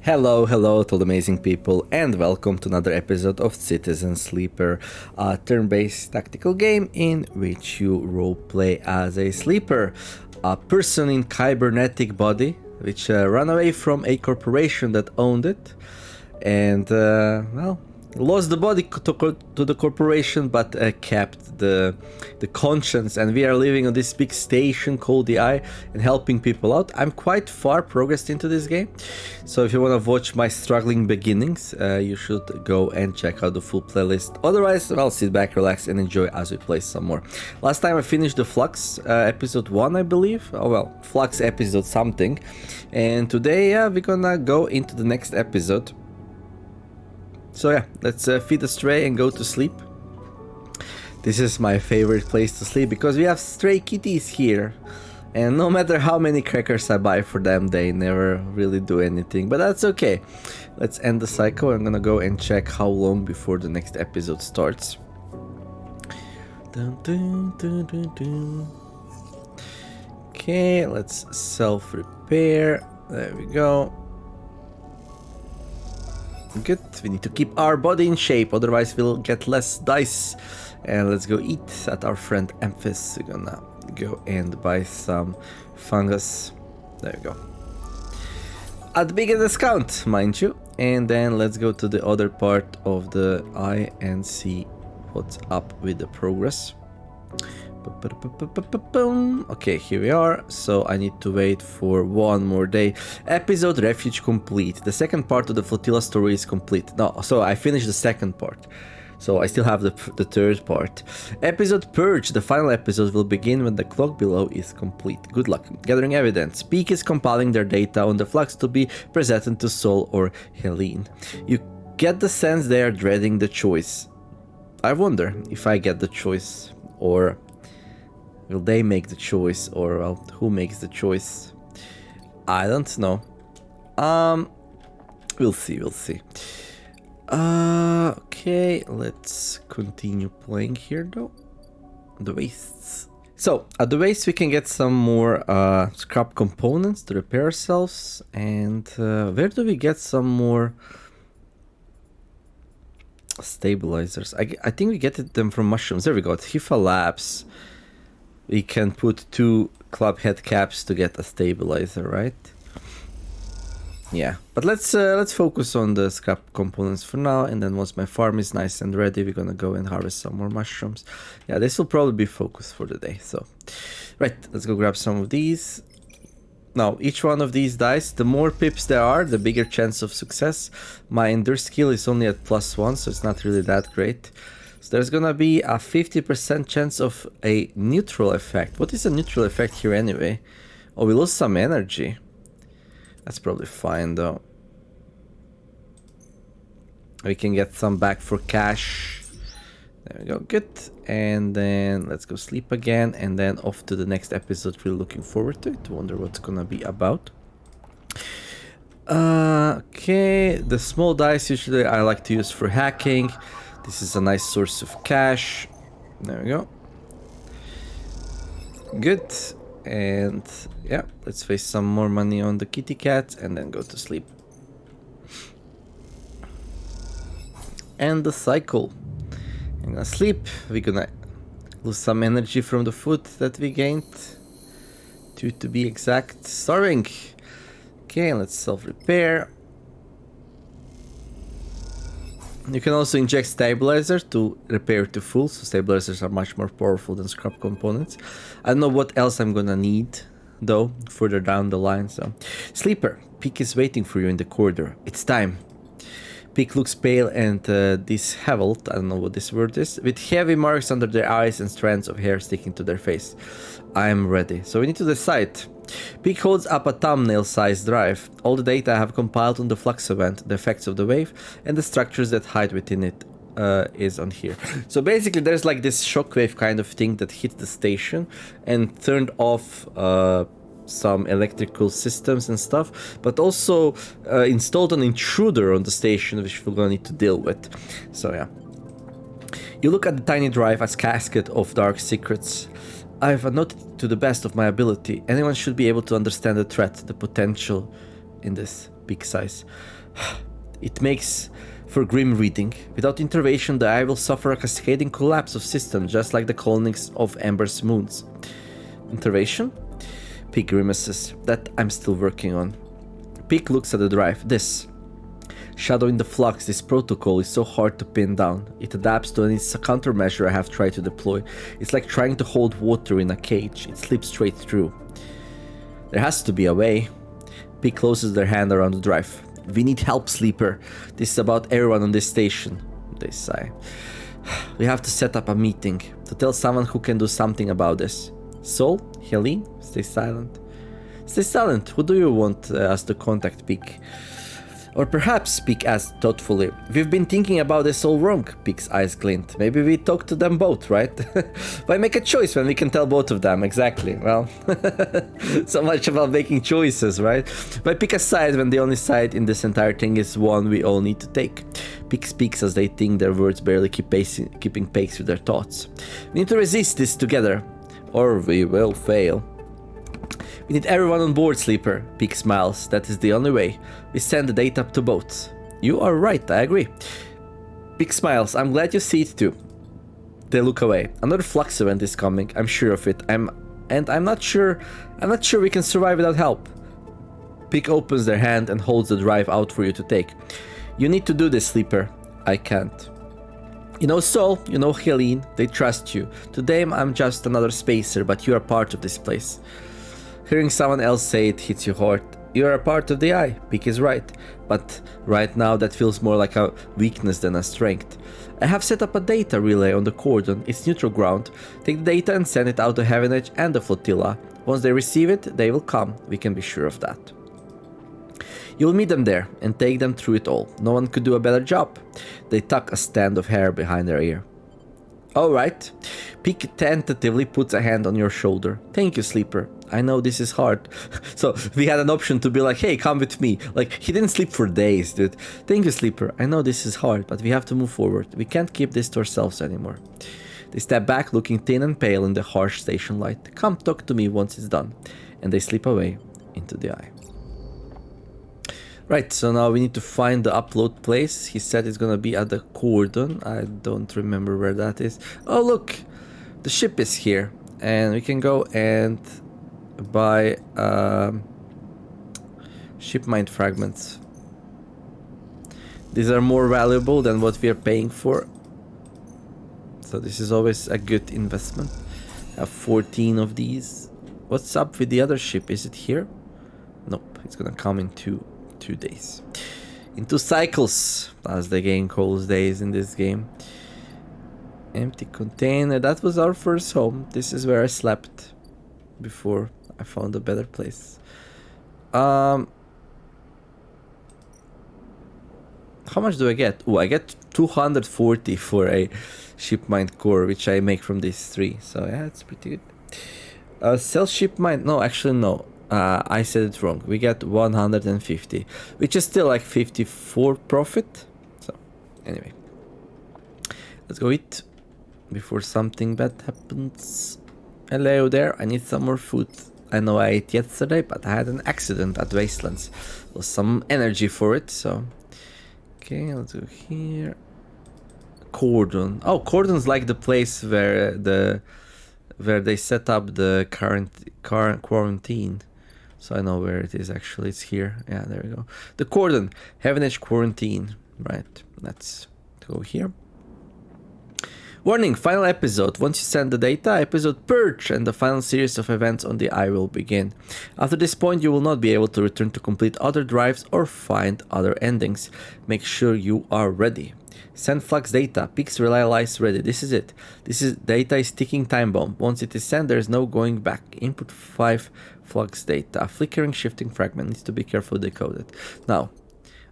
Hello to all the amazing people, and welcome to another episode of Citizen Sleeper, a turn-based tactical game in which you roleplay as a sleeper, a person in cybernetic body which ran away from a corporation that owned it, and lost the body to the corporation, but kept the conscience, and we are living on this big station called the Eye and helping people out. I'm quite far progressed into this game, so if you want to watch my struggling beginnings, you should go and check out the full playlist. Otherwise, well, sit back, relax, and enjoy as we play some more. Last time I finished the Flux episode 1, I believe. Oh well, Flux episode something, and today we're gonna go into the next episode. So yeah, let's feed the stray and go to sleep. This is my favorite place to sleep because we have stray kitties here. And no matter how many crackers I buy for them, they never really do anything. But that's okay. Let's end the cycle. I'm gonna go and check how long before the next episode starts. Dun, dun, dun, dun, dun. Okay, let's self-repair. There we go. Good, we need to keep our body in shape, otherwise we'll get less dice. And let's go eat at our friend Emphis. We're gonna go and buy some fungus. There we go. At bigger discount, mind you. And then let's go to the other part of the eye and see what's up with the progress. Okay, here we are. So I need to wait for one more day. Episode Refuge complete. The second part of the flotilla story is complete. No, so I finished the second part. So I still have the third part. Episode Purge. The final episode will begin when the clock below is complete. Good luck. Gathering evidence. Peak is compiling their data on the flux to be presented to Sol or Helene. You get the sense they are dreading the choice. I wonder if I get the choice, or will they make the choice, or well, who makes the choice? I don't know. We'll see. Okay, let's continue playing here though. The wastes. So at the waste we can get some more scrap components to repair ourselves. And where do we get some more stabilizers? I think we get them from mushrooms. There we go. At Hifa Labs. We can put 2 club head caps to get a stabilizer, right? Yeah, but let's focus on the scrap components for now, and then once my farm is nice and ready, we're gonna go and harvest some more mushrooms. Yeah, this will probably be focus for the day. So, right, let's go grab some of these. Now, each one of these dice, the more pips there are, the bigger chance of success. My endure skill is only at +1, so it's not really that great. So there's gonna be a 50% chance of a neutral effect. What is a neutral effect here anyway? Oh, we lose some energy. That's probably fine though. We can get some back for cash. There we go, good. And then let's go sleep again, and then off to the next episode. Really looking forward to it. Wonder what's gonna be about. Okay, the small dice usually I like to use for hacking. This is a nice source of cash. There we go. Good. And yeah, let's waste some more money on the kitty cat and then go to sleep. And the cycle. I'm gonna sleep. We're gonna lose some energy from the food that we gained. 2 to be exact. Starving. Okay, let's self-repair. You can also inject stabilizer to repair to full, so stabilizers are much more powerful than scrap components. I don't know what else I'm gonna need though further down the line. So sleeper, Peak is waiting for you in the corridor. It's time. Peak looks pale and disheveled, I don't know what this word is, with heavy marks under their eyes and strands of hair sticking to their face. I am ready. So we need to decide. Peak holds up a thumbnail-sized drive. All the data I have compiled on the flux event, the effects of the wave, and the structures that hide within it is on here. So basically there's like this shockwave kind of thing that hit the station and turned off some electrical systems and stuff, but also installed an intruder on the station which we're gonna need to deal with. So yeah. You look at the tiny drive as casket of dark secrets. I've noted to the best of my ability. Anyone should be able to understand the threat, the potential in this. Peak sighs. It makes for grim reading. Without intervention, the eye will suffer a cascading collapse of systems, just like the colonies of Ember's moons. Intervention? Peak grimaces. That I'm still working on. Peak looks at the drive. This. Shadow in the flux, this protocol is so hard to pin down. It adapts to any countermeasure I have tried to deploy. It's like trying to hold water in a cage. It slips straight through. There has to be a way. Peak closes their hand around the drive. We need help, Sleeper. This is about everyone on this station. They sigh. We have to set up a meeting to tell someone who can do something about this. Sol? Helene? Stay silent. Stay silent. Who do you want us to contact, Peak? Or perhaps, Peak asked thoughtfully. We've been thinking about this all wrong. Peak's eyes glint. Maybe we talk to them both, right? Why make a choice when we can tell both of them? Exactly. Well, so much about making choices, right? Why pick a side when the only side in this entire thing is one we all need to take? Peak speaks as they think their words barely keeping pace with their thoughts. We need to resist this together, or we will fail. We need everyone on board, Sleeper. Peak smiles. That is the only way. We send the data to both. You are right, I agree. Peak smiles. I'm glad you see it too. They look away. Another flux event is coming. I'm sure of it. I'm not sure we can survive without help. Peak opens their hand and holds the drive out for you to take. You need to do this, Sleeper. I can't. You know Sol, you know Helene. They trust you. To them, I'm just another spacer, but you are part of this place. Hearing someone else say it hits your heart. You are a part of the eye. Peak is right. But right now that feels more like a weakness than a strength. I have set up a data relay on the cordon. It's neutral ground. Take the data and send it out to Heaven Edge and the flotilla. Once they receive it, they will come. We can be sure of that. You will meet them there and take them through it all. No one could do a better job. They tuck a stand of hair behind their ear. Alright. Peak tentatively puts a hand on your shoulder. Thank you, Sleeper. I know this is hard. So we had an option to be like, hey, come with me. Like, he didn't sleep for days, dude. Thank you, Sleeper. I know this is hard, but we have to move forward. We can't keep this to ourselves anymore. They step back, looking thin and pale in the harsh station light. Come talk to me once it's done. And they slip away into the eye. Right, so now we need to find the upload place. He said it's gonna be at the cordon. I don't remember where that is. Oh, look! The ship is here. And we can go and buy ship mind fragments. These are more valuable than what we are paying for. So this is always a good investment. I have 14 of these. What's up with the other ship? Is it here? Nope, it's gonna come in two days. In 2 cycles, as the game calls days in this game. Empty container. That was our first home. This is where I slept before I found a better place. How much do I get? Oh, I get 240 for a ship mind core, which I make from these 3. So yeah, it's pretty good. Sell ship mind. No, actually no. I said it wrong. We get 150, which is still like 54 profit. So anyway, let's go eat before something bad happens. Hello there. I need some more food. I know I ate yesterday, but I had an accident at Wastelands. Lost some energy for it, so okay, let's go here. Cordon. Oh, Cordon's like the place where they set up the current quarantine. So I know where it is actually. It's here. Yeah, there we go. The Cordon. Heaven Edge quarantine. Right. Let's go here. Warning, final episode. Once you send the data, episode Purge and the final series of events on the Eye will begin. After this point, you will not be able to return to complete other drives or find other endings. Make sure you are ready. Send flux data. Peaks relay lies ready. This is it. Data is ticking time bomb. Once it is sent, there is no going back. Input 5 flux data. A flickering shifting fragment needs to be carefully decoded. Now,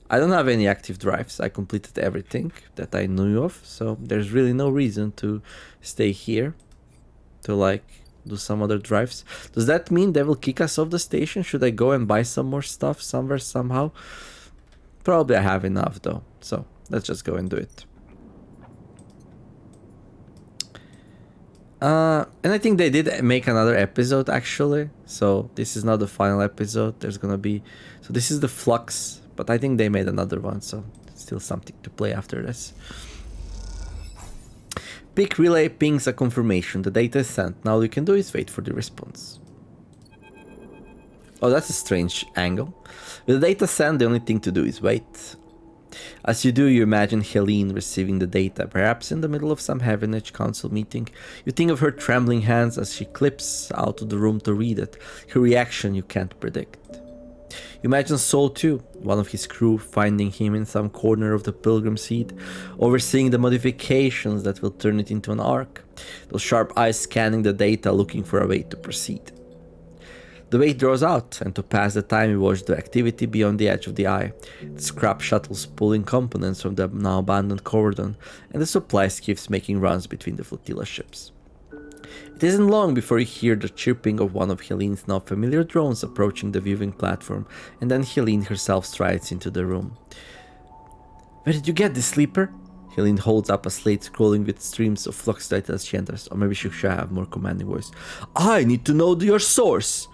I don't have any active drives. I completed everything that I knew of, so there's really no reason to stay here to like do some other drives. Does that mean they will kick us off the station? Should I go and buy some more stuff somewhere somehow? Probably I have enough though, so let's just go and do it. And I think they did make another episode actually. So this is not the final episode. There's gonna be... So this is the flux but I think they made another one, so still something to play after this. Pick relay pings a confirmation. The data is sent. Now all you can do is wait for the response. Oh, that's a strange angle. With the data sent, the only thing to do is wait. As you do, you imagine Helene receiving the data, perhaps in the middle of some Heaven Edge Council meeting. You think of her trembling hands as she clips out of the room to read it, her reaction you can't predict. You imagine Saul too, one of his crew, finding him in some corner of the Pilgrim seat, overseeing the modifications that will turn it into an ark, those sharp eyes scanning the data looking for a way to proceed. The wait draws out, and to pass the time you watch the activity beyond the edge of the eye, the scrap shuttles pulling components from the now abandoned cordon, and the supply skiffs making runs between the flotilla ships. It isn't long before you hear the chirping of one of Helene's now familiar drones approaching the viewing platform, and then Helene herself strides into the room. "Where did you get this, sleeper?" Helene holds up a slate scrolling with streams of flux data as she enters, or maybe she should have more commanding voice. "I need to know your source."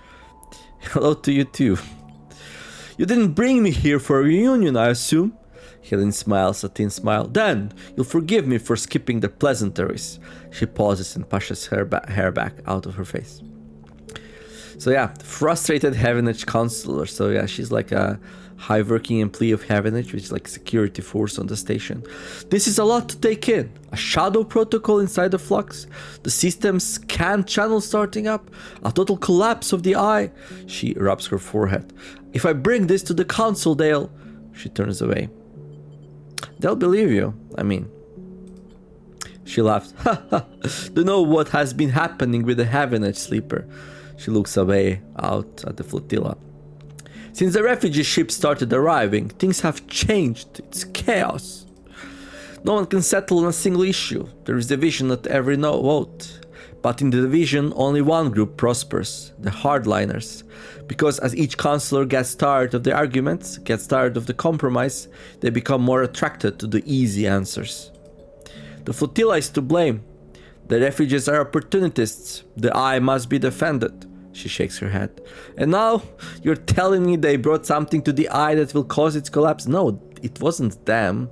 "Hello to you too." "You didn't bring me here for a reunion, I assume?" Helene smiles a thin smile. "Then you'll forgive me for skipping the pleasantries." She pauses and pushes her hair back out of her face. So yeah, frustrated Heaven Edge counselor. So yeah, she's like a high-working employee of Heaven Edge, which is like security force on the station. "This is a lot to take in. A shadow protocol inside the flux, the system's scan channel starting up, a total collapse of the eye." She rubs her forehead. "If I bring this to the council, they'll..." She turns away. "They'll believe you. I mean..." She laughs. "Ha ha! Don't know what has been happening with the Heaven Edge sleeper." She looks away out at the flotilla. "Since the refugee ships started arriving, things have changed. It's chaos. No one can settle on a single issue. There is division at every vote. But in the division, only one group prospers, the hardliners. Because as each counselor gets tired of the arguments, gets tired of the compromise, they become more attracted to the easy answers. The flotilla is to blame. The refugees are opportunists. The eye must be defended." She shakes her head. "And now you're telling me they brought something to the eye that will cause its collapse?" "No, it wasn't them.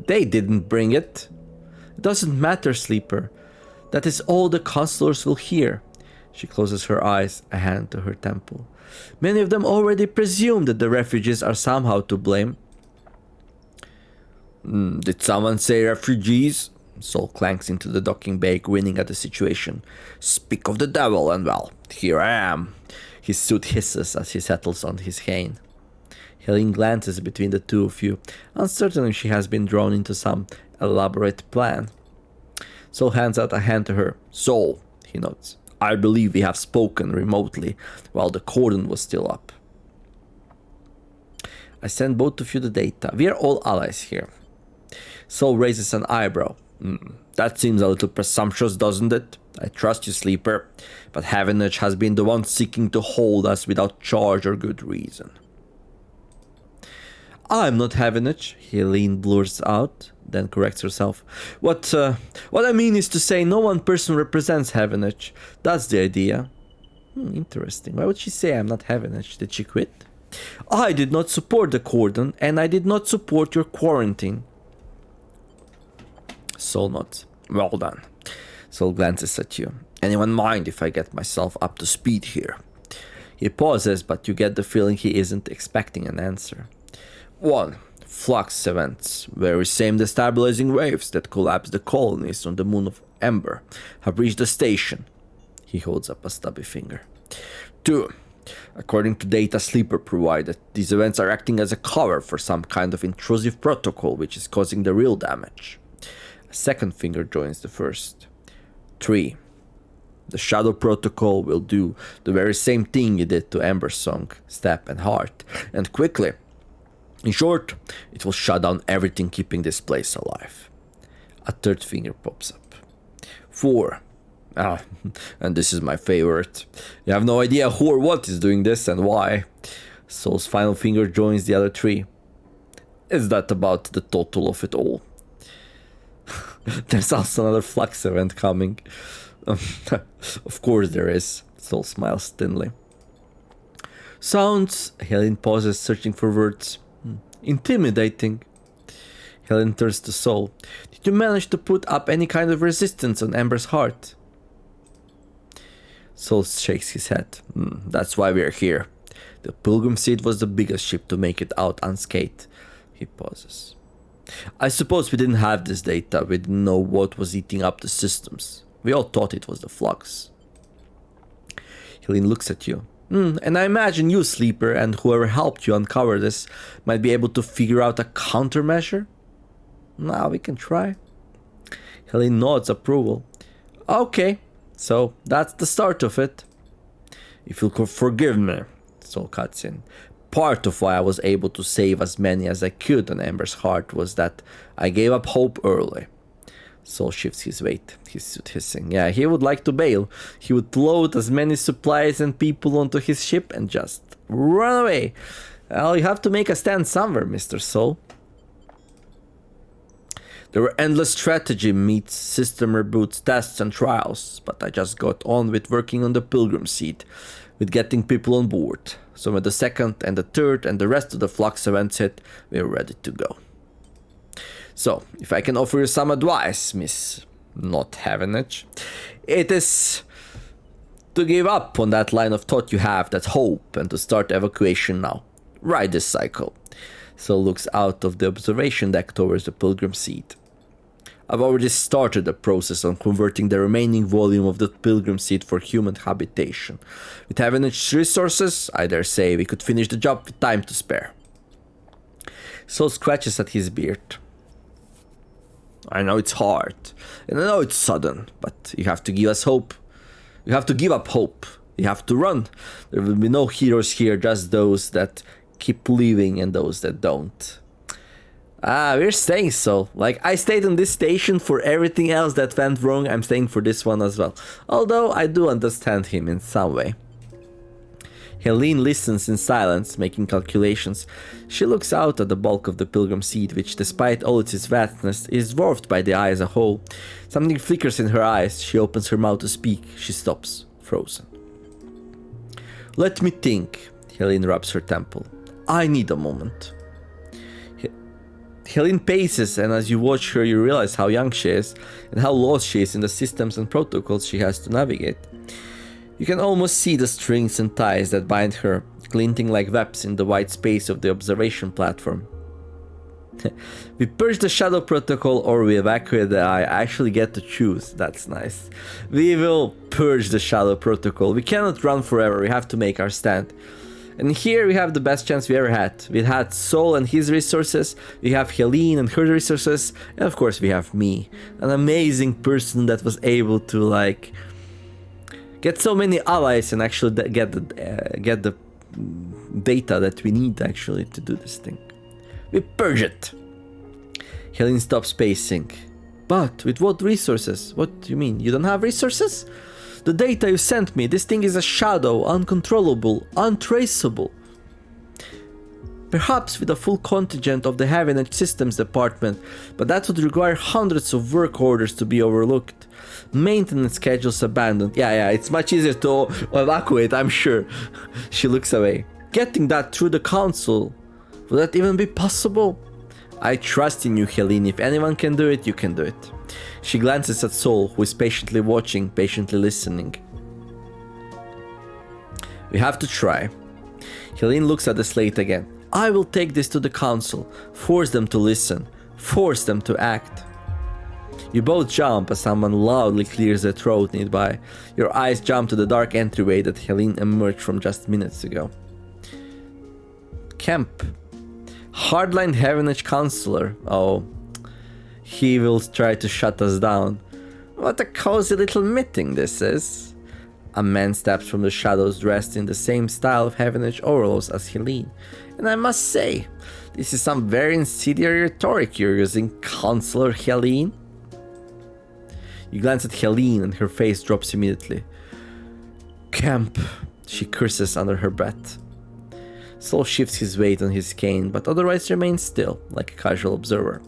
They didn't bring it." "It doesn't matter, sleeper. That is all the counselors will hear." She closes her eyes, a hand to her temple. "Many of them already presume that the refugees are somehow to blame." "Did someone say refugees?" Saul clanks into the docking bay, grinning at the situation. "Speak of the devil, and well, here I am." His suit hisses as he settles on his cane. Helene glances between the two of you, uncertain if she has been drawn into some elaborate plan. Saul hands out a hand to her. "Saul," he nods, "I believe we have spoken remotely while the cordon was still up. I sent both of you the data. We are all allies here." Saul raises an eyebrow. That seems a little presumptuous, doesn't it? I trust you, sleeper, but Heaven Edge has been the one seeking to hold us without charge or good reason." "I'm not Heaven Edge," Helene blurs out, then corrects herself. What I mean is to say no one person represents Heaven Edge. That's the idea." Interesting. Why would she say I'm not Heaven Edge? Did she quit? "I did not support the cordon, and I did not support your quarantine." Saul nods. "Well done." Saul glances at you. "Anyone mind if I get myself up to speed here?" He pauses, but you get the feeling he isn't expecting an answer. 1. Flux events. Very same destabilizing waves that collapsed the colonies on the moon of Ember have reached the station. He holds up a stubby finger. 2. According to data Sleeper provided, these events are acting as a cover for some kind of intrusive protocol which is causing the real damage. A second finger joins the first. 3. The Shadow Protocol will do the very same thing it did to Ember Song, Step, and Heart, and quickly. In short, it will shut down everything keeping this place alive. A third finger pops up. 4. And this is my favorite. You have no idea who or what is doing this and why. Saul's final finger joins the other 3. Is that about the total of it all? There's also another flux event coming. Of course there is. Saul smiles thinly. Sounds... Helene pauses, searching for words. Intimidating. Helene turns to Soul. Did you manage to put up any kind of resistance on Amber's heart? Soul shakes his head. That's why we're here. The Pilgrim Seed was the biggest ship to make it out unscathed. He pauses. I suppose we didn't have this data. We didn't know what was eating up the systems. We all thought it was the flux. Helene looks at you. And I imagine you, Sleeper, and whoever helped you uncover this might be able to figure out a countermeasure? Now we can try. Helene nods approval. Okay, so that's the start of it. If you could forgive me, Soul cuts in. Part of why I was able to save as many as I could on Amber's heart was that I gave up hope early. Soul shifts his weight, his suit hissing. Yeah, he would like to bail. He would load as many supplies and people onto his ship and just run away. Well, you have to make a stand somewhere, Mr. Soul. There were endless strategy meets, system reboots, tests and trials, but I just got on with working on the Pilgrim Seed, with getting people on board. So when the second and the third and the rest of the Flux events hit, we were ready to go. So, if I can offer you some advice, Miss Not Heavenage, it is to give up on that line of thought you have, that hope, and to start evacuation now. Ride this cycle. Soul looks out of the observation deck towards the Pilgrim Seed. I've already started the process on converting the remaining volume of the Pilgrim Seed for human habitation. With Heavenage's resources, I dare say we could finish the job with time to spare. Soul scratches at his beard. I know it's hard, and I know it's sudden, but you have to give us hope. You have to give up hope. You have to run. There will be no heroes here, just those that keep living and those that don't. We're staying, so. Like, I stayed on this station for everything else that went wrong, I'm staying for this one as well. Although, I do understand him in some way. Helene listens in silence, making calculations. She looks out at the bulk of the Pilgrim Seed, which, despite all its vastness, is dwarfed by the eye as a whole. Something flickers in her eyes. She opens her mouth to speak. She stops, frozen. Let me think. Helene rubs her temple. I need a moment. Helene paces, and as you watch her, you realize how young she is and how lost she is in the systems and protocols she has to navigate. You can almost see the strings and ties that bind her, glinting like webs in the white space of the observation platform. We purge the Shadow Protocol or we evacuate the Eye. I actually get to choose. That's nice. We will purge the Shadow Protocol. We cannot run forever. We have to make our stand. And here we have the best chance we ever had. We had Soul and his resources, we have Helene and her resources, and of course we have me. An amazing person that was able to, like, get so many allies and actually get the data that we need actually to do this thing. We purge it. Helene stops pacing. But with what resources? What do you mean? You don't have resources? The data you sent me, this thing is a shadow, uncontrollable, untraceable. Perhaps with a full contingent of the Heavenage Systems Department, but that would require hundreds of work orders to be overlooked. Maintenance schedules abandoned. Yeah, it's much easier to evacuate, I'm sure. She looks away. Getting that through the council, would that even be possible? I trust in you, Helene. If anyone can do it, you can do it. She glances at Soul, who is patiently watching, patiently listening. We have to try. Helene looks at the slate again. I will take this to the council, force them to listen, force them to act. You both jump as someone loudly clears their throat nearby. Your eyes jump to the dark entryway that Helene emerged from just minutes ago. Kemp. Hardline Heavenage Counselor. Oh. He will try to shut us down. What a cozy little meeting this is. A man steps from the shadows dressed in the same style of Heavenage overalls as Helene. And I must say, this is some very incendiary rhetoric you're using, Counselor Helene. You glance at Helene and her face drops immediately. Camp, she curses under her breath. Soul shifts his weight on his cane, but otherwise remains still, like a casual observer.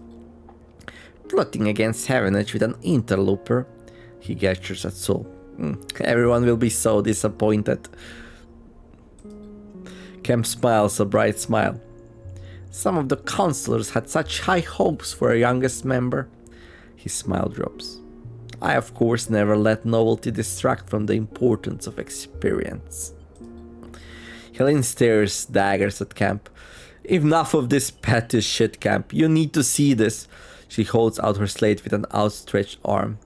Plotting against Heavenage with an interloper. He gestures at Soul. Everyone will be so disappointed. Kemp smiles a bright smile. Some of the counselors had such high hopes for our youngest member. His smile drops. I, of course, never let novelty distract from the importance of experience. Helene stares daggers at Kemp. Enough of this petty shit, Kemp. You need to see this. She holds out her slate with an outstretched arm.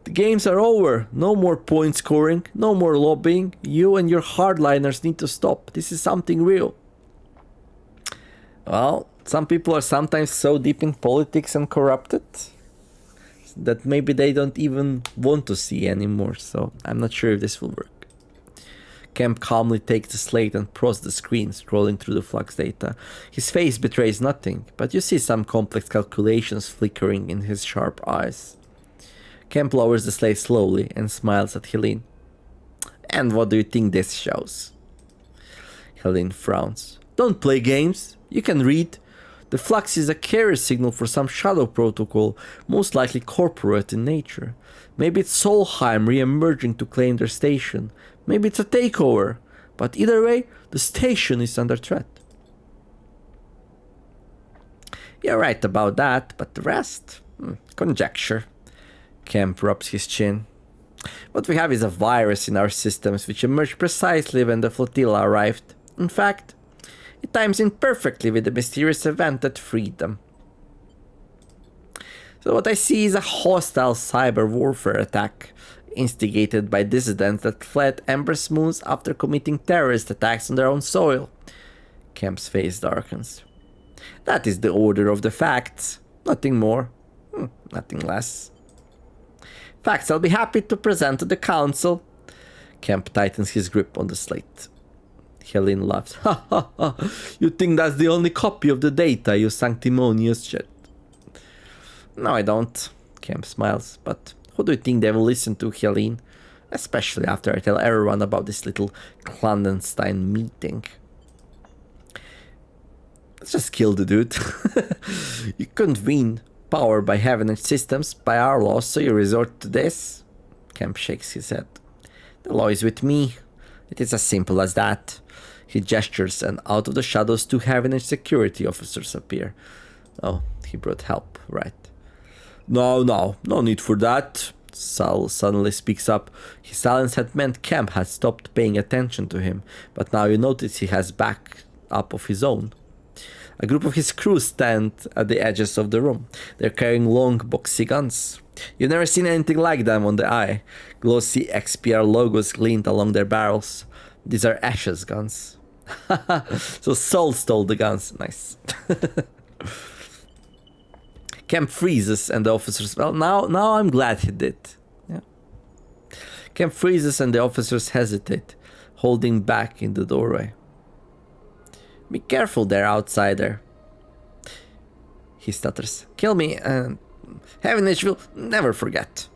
The games are over. No more point scoring. No more lobbying. You and your hardliners need to stop. This is something real. Well, some people are sometimes so deep in politics and corrupted that maybe they don't even want to see anymore, so I'm not sure if this will work. Kemp calmly takes the slate and prods the screen, scrolling through the flux data. His face betrays nothing, but you see some complex calculations flickering in his sharp eyes. Kemp lowers the slate slowly and smiles at Helene. And what do you think this shows? Helene frowns. Don't play games. You can read. The flux is a carrier signal for some shadow protocol, most likely corporate in nature. Maybe it's Solheim re-emerging to claim their station. Maybe it's a takeover. But either way, the station is under threat. You're right about that, but the rest? Conjecture. Kemp rubs his chin. What we have is a virus in our systems which emerged precisely when the flotilla arrived. In fact, it times in perfectly with the mysterious event that freed them. So what I see is a hostile cyber warfare attack, instigated by dissidents that fled Ember's moons after committing terrorist attacks on their own soil. Kemp's face darkens. That is the order of the facts. Nothing more. Nothing less. Facts I'll be happy to present to the council. Kemp tightens his grip on the slate. Helene laughs. Ha ha ha. You think that's the only copy of the data, you sanctimonious shit? No, I don't. Kemp smiles. But who do you think they will listen to, Helene? Especially after I tell everyone about this little clandestine meeting. Let's just kill the dude. You couldn't win power by Heavenage systems, by our laws, so you resort to this? Kemp shakes his head. The law is with me. It is as simple as that. He gestures, and out of the shadows 2 Heavenage security officers appear. Oh, he brought help, right. No need for that. Sal suddenly speaks up. His silence had meant Kemp had stopped paying attention to him, but now you notice he has back up of his own. A group of his crew stand at the edges of the room. They're carrying long, boxy guns. You've never seen anything like them on the eye. Glossy XPR logos glint along their barrels. These are Ash's guns. So Sol stole the guns. Nice. Kemp freezes and the officers... Well, now I'm glad he did. Yeah. Kemp freezes and the officers hesitate, holding back in the doorway. Be careful there, outsider. He stutters. Kill me and Heavenage will never forget.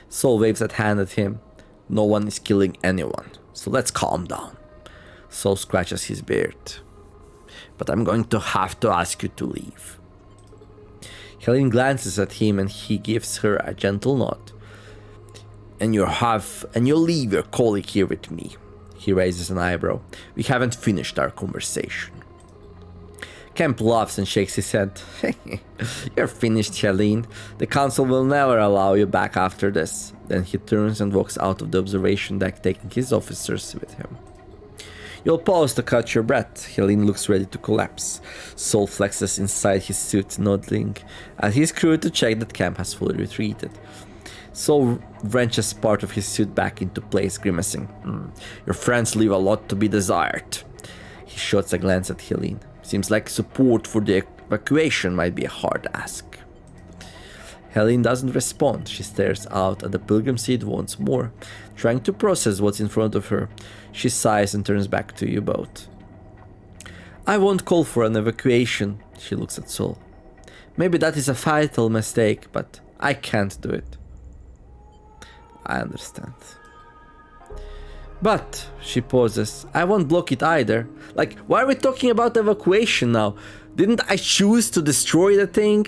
Sol waves a hand at him. No one is killing anyone, so let's calm down. Sol scratches his beard. But I'm going to have to ask you to leave. Helene glances at him and he gives her a gentle nod. And you'll leave your colleague here with me. He raises an eyebrow. We haven't finished our conversation. Kemp laughs and shakes his head. You're finished, Helene. The council will never allow you back after this. Then he turns and walks out of the observation deck, taking his officers with him. You'll pause to catch your breath. Helene looks ready to collapse. Sol flexes inside his suit, nodding at his crew to check that Kemp has fully retreated. Sol wrenches part of his suit back into place, grimacing. Your friends leave a lot to be desired. He shoots a glance at Helene. Seems like support for the evacuation might be a hard ask. Helene doesn't respond. She stares out at the pilgrim seat once more, trying to process what's in front of her. She sighs and turns back to you both. I won't call for an evacuation, she looks at Sol. Maybe that is a fatal mistake, but I can't do it. I understand. But, she pauses, I won't block it either. Like, why are we talking about evacuation now? Didn't I choose to destroy the thing?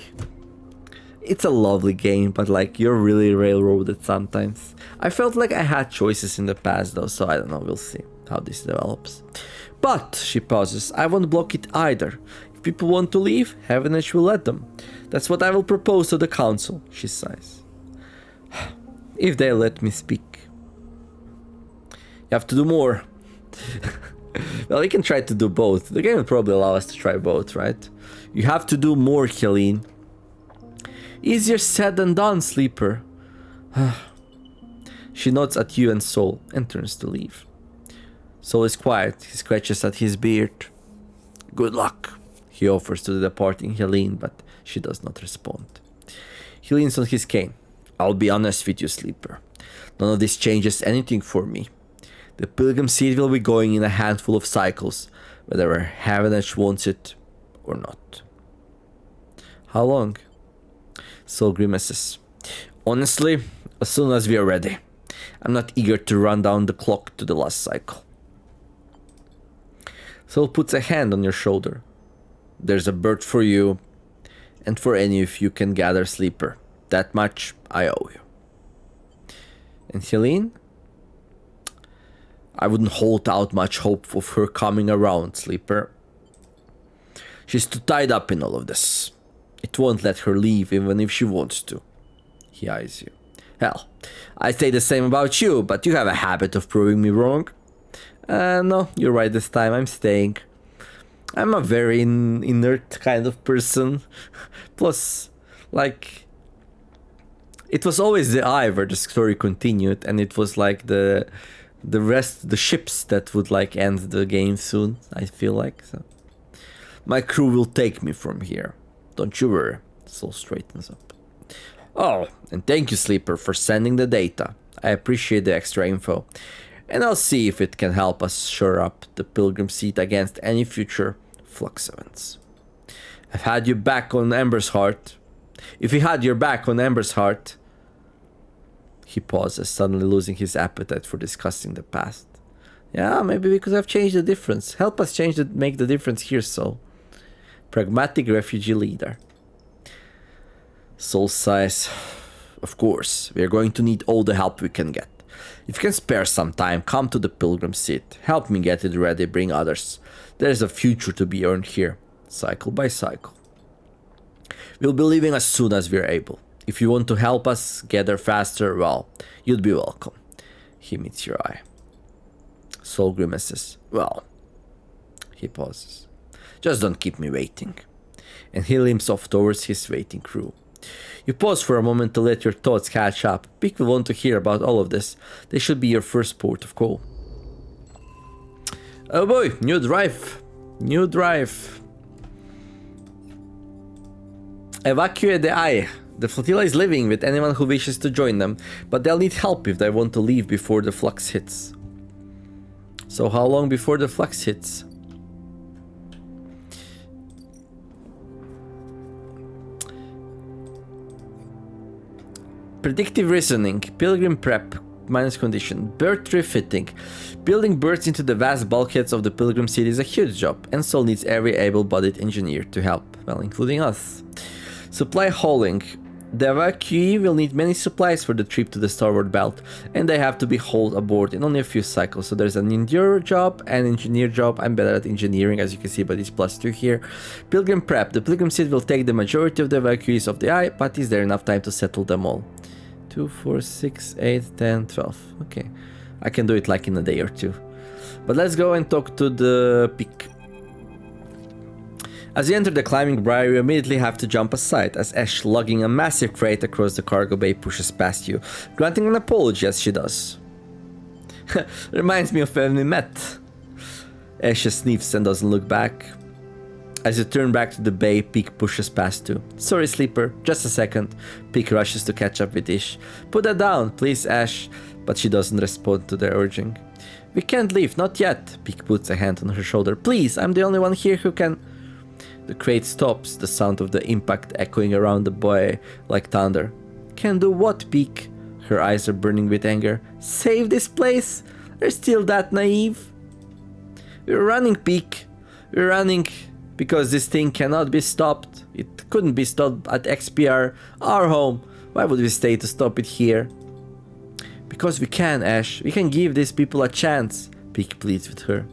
It's a lovely game, but like, you're really railroaded sometimes. I felt like I had choices in the past though, so I don't know, we'll see. how this develops. But, she pauses, I won't block it either. If people want to leave, Heavenage will let them. That's what I will propose to the council, she sighs. If they let me speak. You have to do more. Well, we can try to do both. The game will probably allow us to try both, right? You have to do more, Helene. Easier said than done, Sleeper. She nods at you and Soul and turns to leave. Soul is quiet. He scratches at his beard. Good luck, he offers to the departing Helene, but she does not respond. He leans on his cane. I'll be honest with you, Sleeper. None of this changes anything for me. The Pilgrim Seed will be going in a handful of cycles, whether Heavenage wants it or not. How long? Soul grimaces. Honestly, as soon as we are ready. I'm not eager to run down the clock to the last cycle. Soul puts a hand on your shoulder. There's a bird for you, and for any of you can gather, Sleeper. That much I owe you. And Helene? I wouldn't hold out much hope of her coming around, Sleeper. She's too tied up in all of this. It won't let her leave even if she wants to. He eyes you. Hell, I say the same about you, but you have a habit of proving me wrong. No, you're right this time, I'm staying. I'm a very inert kind of person. Plus, like, it was always the eye where the story continued, and it was like the rest, the ships that would like end the game soon, I feel like. So my crew will take me from here. Don't you worry. Soul straightens up. Oh, and thank you, Sleeper, for sending the data. I appreciate the extra info. And I'll see if it can help us shore up the Pilgrim Seed against any future flux events. I've had you back on Ember's heart. If you had your back on Ember's heart... He pauses, suddenly losing his appetite for discussing the past. Yeah, maybe we could have changed the difference. Help us make the difference here, Soul. Pragmatic refugee leader. Soul sighs. Of course, we are going to need all the help we can get. If you can spare some time, come to the Pilgrim Seed. Help me get it ready, bring others. There's a future to be earned here, cycle by cycle. We'll be leaving as soon as we're able. If you want to help us gather faster, well, you'd be welcome. He meets your eye. Soul grimaces. Well, he pauses. Just don't keep me waiting. And he limps off towards his waiting crew. You pause for a moment to let your thoughts catch up. Peak will want to hear about all of this. They should be your first port of call. Oh boy, new drive. New drive. Evacuate the eye. The flotilla is living with anyone who wishes to join them, but they'll need help if they want to leave before the flux hits. So how long before the flux hits? Predictive reasoning, pilgrim prep, minus condition, bird refitting. Building birds into the vast bulkheads of the Pilgrim City is a huge job, and Soul needs every able-bodied engineer to help, well, including us. Supply hauling. The evacuee will need many supplies for the trip to the starboard belt, and they have to be hauled aboard in only a few cycles. So there's an endure job, an engineer job. I'm better at engineering, as you can see by this +2 here. Pilgrim prep. The Pilgrim City will take the majority of the evacuees of the eye, but is there enough time to settle them all? 2, 4, 6, 8, 10, 12. Okay, I can do it like in a day or two. But let's go and talk to the peak. As you enter the climbing briar, you immediately have to jump aside as Ash, lugging a massive crate across the cargo bay, pushes past you, granting an apology as she does. Reminds me of when we met. Ash sniffs and doesn't look back. As you turn back to the bay, Peak pushes past you. Sorry, Sleeper, just a second. Peak rushes to catch up with Ish. Put that down, please, Ash. But she doesn't respond to their urging. We can't leave, not yet. Peak puts a hand on her shoulder. Please, I'm the only one here who can... The crate stops, the sound of the impact echoing around the bay like thunder. Can do what, Peak? Her eyes are burning with anger. Save this place? Are you still that naive? We're running, Peak. We're running because this thing cannot be stopped. It couldn't be stopped at XPR, our home. Why would we stay to stop it here? Because we can, Ash. We can give these people a chance. Peak pleads with her.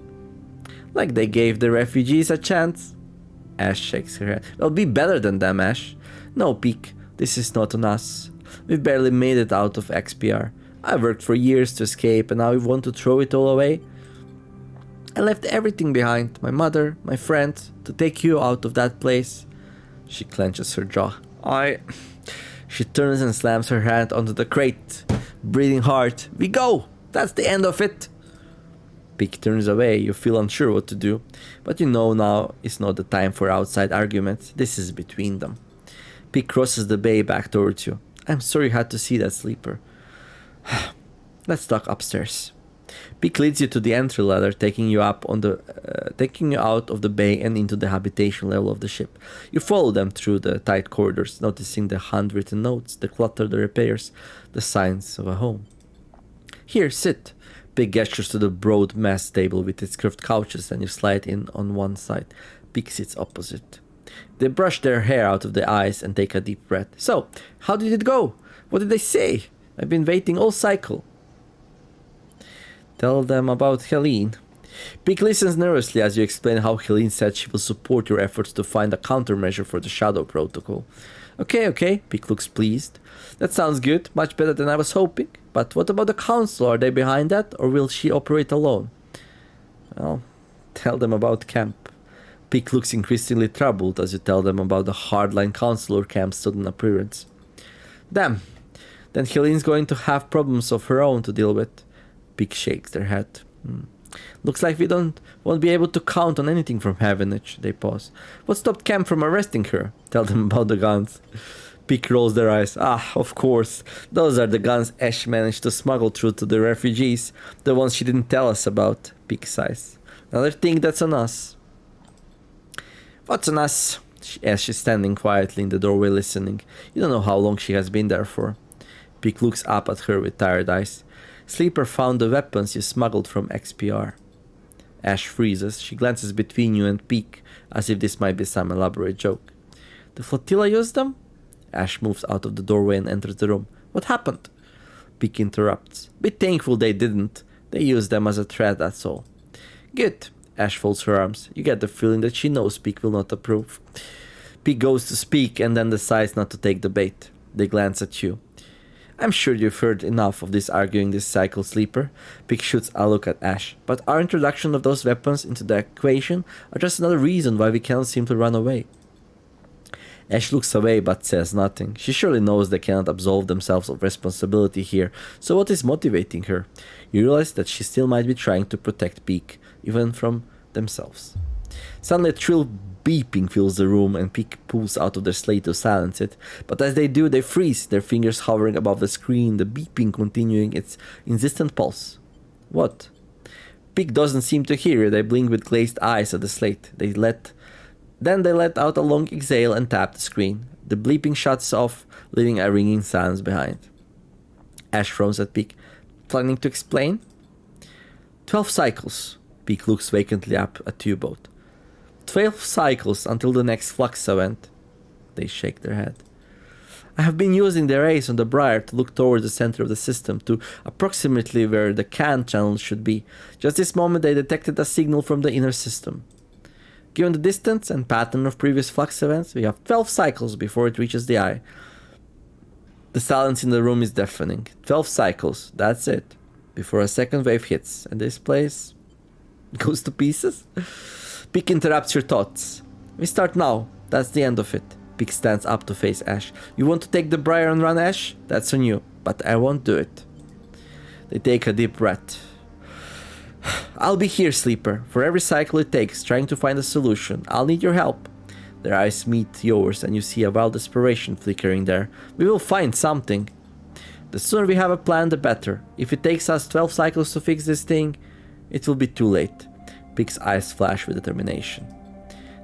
Like they gave the refugees a chance. Ash shakes her head. Well, be better than them, Ash. No, Peak, this is not on us. We've barely made it out of XPR. I worked for years to escape and now we want to throw it all away? I left everything behind, my mother, my friends, to take you out of that place. She clenches her jaw. She turns and slams her hand onto the crate, breathing hard. We go! That's the end of it! Peak turns away. You feel unsure what to do, but you know now is not the time for outside arguments. This is between them. Peak crosses the bay back towards you. I'm sorry you had to see that, Sleeper. Let's talk upstairs. Peak leads you to the entry ladder, taking you out of the bay and into the habitation level of the ship. You follow them through the tight corridors, noticing the handwritten notes, the clutter, the repairs, the signs of a home. Here, sit. Peak gestures to the broad mess table with its curved couches, and you slide in on one side. Peak sits opposite. They brush their hair out of their eyes and take a deep breath. So, how did it go? What did they say? I've been waiting all cycle. Tell them about Helene. Peak listens nervously as you explain how Helene said she will support your efforts to find a countermeasure for the Shadow Protocol. Okay, Peak looks pleased. That sounds good, much better than I was hoping. But what about the Council? Are they behind that, or will she operate alone? Well, tell them about camp. Peak looks increasingly troubled as you tell them about the hardline Councilor camp's sudden appearance. Damn, then Helene's going to have problems of her own to deal with. Peak shakes their head. Looks like we won't be able to count on anything from Heavenage. They pause. What stopped Camp from arresting her? Tell them about the guns. Peak rolls their eyes. Of course. Those are the guns Ash managed to smuggle through to the refugees. The ones she didn't tell us about. Peak sighs. Another thing that's on us. What's on us? Ash is standing quietly in the doorway listening. You don't know how long she has been there for. Peak looks up at her with tired eyes. Sleeper found the weapons you smuggled from XPR. Ash freezes. She glances between you and Peak, as if this might be some elaborate joke. The flotilla used them? Ash moves out of the doorway and enters the room. What happened? Peak interrupts. Be thankful they didn't. They used them as a threat, that's all. Good. Ash folds her arms. You get the feeling that she knows Peak will not approve. Peak goes to speak and then decides not to take the bait. They glance at you. I'm sure you've heard enough of this arguing this cycle, Sleeper. Peak shoots a look at Ash. But our introduction of those weapons into the equation are just another reason why we cannot seem to run away. Ash looks away but says nothing. She surely knows they cannot absolve themselves of responsibility here, so what is motivating her? You realize that she still might be trying to protect Peak, even from themselves. Suddenly a shrill beeping fills the room and Peak pulls out of their slate to silence it, but as they do they freeze, their fingers hovering above the screen, the beeping continuing its insistent pulse. What? Peak doesn't seem to hear. They blink with glazed eyes at the slate. Then they let out a long exhale and tap the screen. The bleeping shuts off, leaving a ringing sounds behind. Ash frowns at Peak. Planning to explain? 12 cycles. Peak looks vacantly up at you both. 12 cycles until the next flux event. They shake their head. I have been using the rays on the Briar to look towards the center of the system, to approximately where the CAN channel should be. Just this moment they detected a signal from the inner system. Given the distance and pattern of previous flux events, we have 12 cycles before it reaches the eye. The silence in the room is deafening. 12 cycles, that's it. Before a second wave hits, and this place goes to pieces? Peak interrupts your thoughts. We start now. That's the end of it. Peak stands up to face Ash. You want to take the Briar and run, Ash? That's on you, but I won't do it. They take a deep breath. I'll be here, Sleeper, for every cycle it takes, trying to find a solution. I'll need your help. Their eyes meet yours, and you see a wild desperation flickering there. We will find something. The sooner we have a plan, the better. If it takes us 12 cycles to fix this thing, it will be too late. Peak's eyes flash with determination.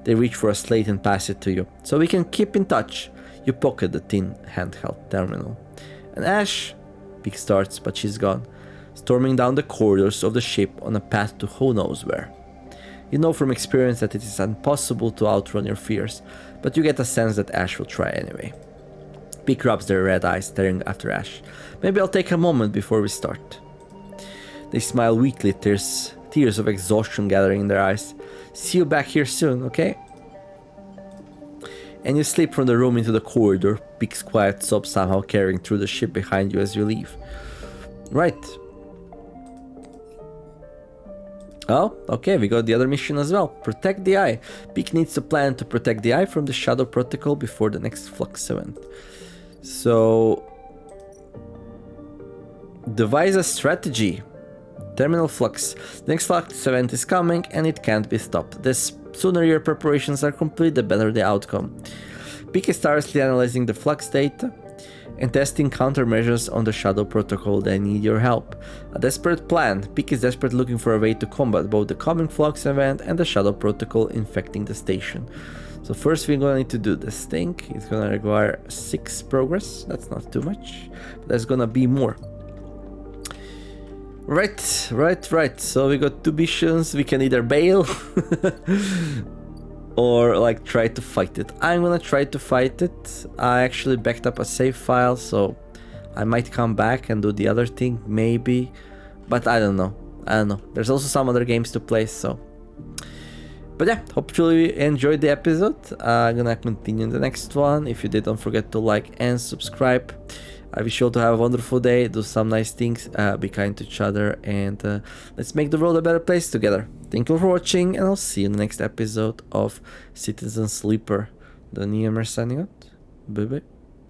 They reach for a slate and pass it to you. So we can keep in touch. You pocket the tin handheld terminal. And Ash... Peak starts, but she's gone, storming down the corridors of the ship on a path to who knows where. You know from experience that it is impossible to outrun your fears, but you get a sense that Ash will try anyway. Peak rubs their red eyes, staring after Ash. Maybe I'll take a moment before we start. They smile weakly, tears of exhaustion gathering in their eyes. See you back here soon, okay? And you slip from the room into the corridor, Peak's quiet sobs somehow carrying through the ship behind you as you leave. Right. Oh, okay, we got the other mission as well. Protect the Eye. Peak needs to plan to protect the Eye from the Shadow Protocol before the next Flux event. So... devise a strategy. Terminal Flux. The next Flux event is coming and it can't be stopped. The sooner your preparations are complete, the better the outcome. Peak is tirelessly analyzing the Flux data and testing countermeasures on the Shadow Protocol. They need your help. A desperate plan. Peak is desperately looking for a way to combat both the coming Flux event and the Shadow Protocol infecting the station. So first we're going to need to do this thing. It's going to require 6 progress. That's not too much, but there's going to be more. Right. So we got 2 missions. We can either bail or like try to fight it. I'm gonna try to fight it. I actually backed up a save file, so I might come back and do the other thing, maybe. But I don't know. There's also some other games to play, so. But yeah, hopefully you enjoyed the episode. I'm gonna continue in the next one. If you did, don't forget to like and subscribe. I wish you all to have a wonderful day, do some nice things, be kind to each other, and let's make the world a better place together. Thank you for watching, and I'll see you in the next episode of Citizen Sleeper. TheNeomare signing out. Bye bye.